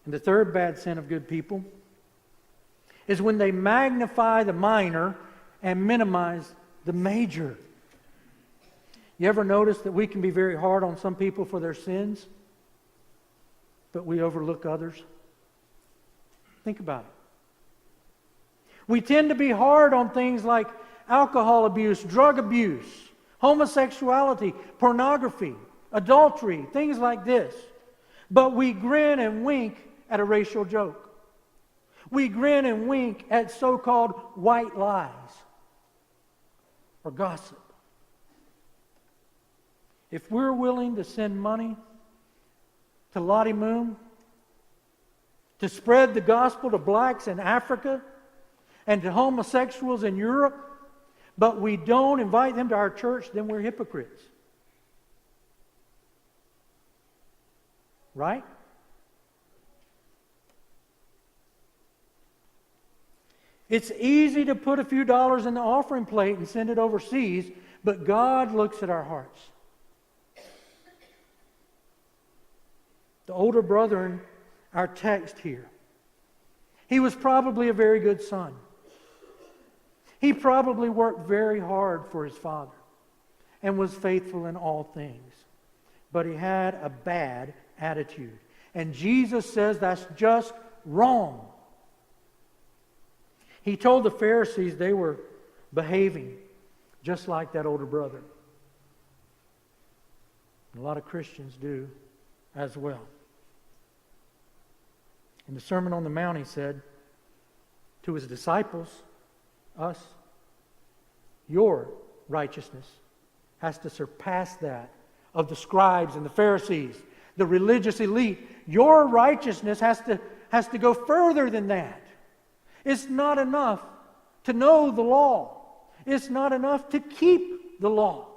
And the third bad sin of good people is when they magnify the minor and minimize the major. You ever notice that we can be very hard on some people for their sins, but we overlook others? Think about it. We tend to be hard on things like alcohol abuse, drug abuse, homosexuality, pornography, adultery, things like this. But we grin and wink at a racial joke. We grin and wink at so-called white lies or gossip. If we're willing to send money to Lottie Moon, to spread the gospel to blacks in Africa and to homosexuals in Europe, but we don't invite them to our church, then we're hypocrites. Right? It's easy to put a few dollars in the offering plate and send it overseas, but God looks at our hearts. The older brother in our text here, he was probably a very good son. He probably worked very hard for his father and was faithful in all things. But he had a bad attitude. And Jesus says that's just wrong. He told the Pharisees they were behaving just like that older brother. And a lot of Christians do as well. In the Sermon on the Mount, he said to his disciples, us, your righteousness has to surpass that of the scribes and the Pharisees, the religious elite. Your righteousness has to go further than that. It's not enough to know the law. It's not enough to keep the law.